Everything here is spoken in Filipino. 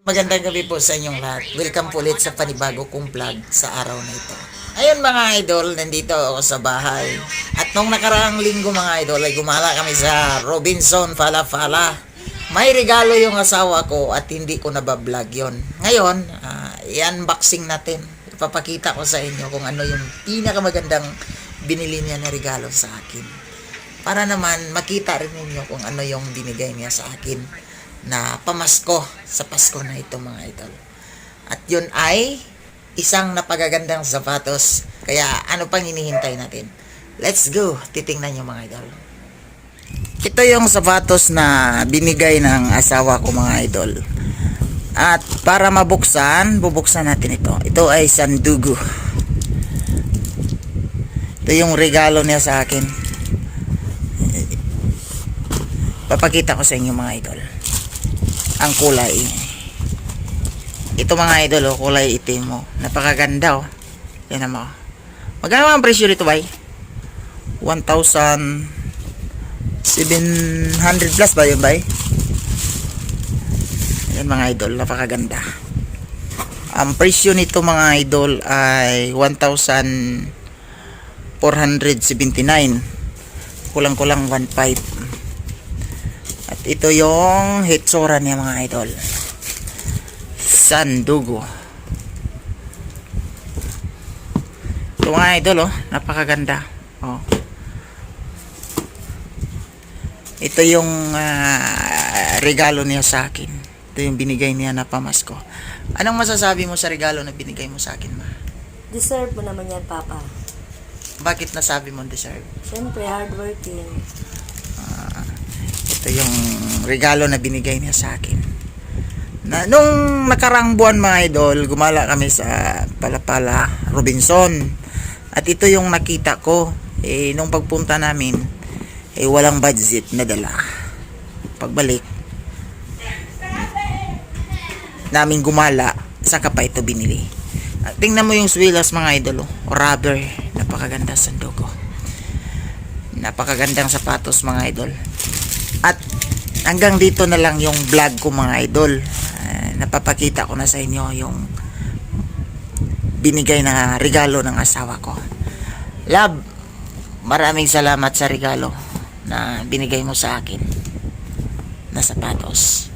Magandang gabi po sa inyong lahat. Welcome po ulit sa panibago kong vlog sa araw na ito. Ayun mga idol, nandito ako sa bahay. At nung nakaraang linggo mga idol ay gumala kami sa Robinson Fala Fala. May regalo yung asawa ko at hindi ko nabablog yon. Ngayon, i-unboxing natin. Ipapakita ko sa inyo kung ano yung pinakamagandang binili niya na regalo sa akin. Para naman makita rin ninyo kung ano yung binigay niya sa akin na pamasko sa Pasko na ito mga idol. At yun ay isang napagagandang sapatos. Kaya ano pang hinihintay natin? Let's go! Titingnan nyo mga idol. Ito yung sapatos na binigay ng asawa ko mga idol. At para mabuksan, bubuksan natin ito. Ito ay sandugo. Ito yung regalo niya sa akin. Papakita ko sa inyo mga idol ang kulay. Ito mga idol, kulay itim mo. Napakaganda oh. Yan mo. Magkano ang presyo nito bay? 1,700 plus ba yun bay? Yan mga idol, napakaganda. Ang presyo nito mga idol ay 1,479. Kulang-kulang 1,500. At ito yung hitsura niya mga idol. Sandugo. Ito mga idol oh, napakaganda. Oh. Ito yung regalo niya sa akin. Ito yung binigay niya na pamasko. Anong masasabi mo sa regalo na binigay mo sa akin, ma? Deserve mo naman yan, Papa. Bakit nasabi mo deserve? Siyempre, hardworking. Ito yung regalo na binigay niya sa akin. Nung nakaraang buwan mga idol, gumala kami sa Palapala, Robinson. At ito yung nakita ko. Nung pagpunta namin, walang budget na dala. Pagbalik, namin gumala, saka pa ito binili. At tingnan mo yung swilas mga idol, rubber. Napakaganda sandugo. Napakagandang sapatos mga idol. At hanggang dito na lang yung vlog ko mga idol. Napapakita ko na sa inyo yung binigay na regalo ng asawa ko. Love, maraming salamat sa regalo na binigay mo sa akin na sapatos.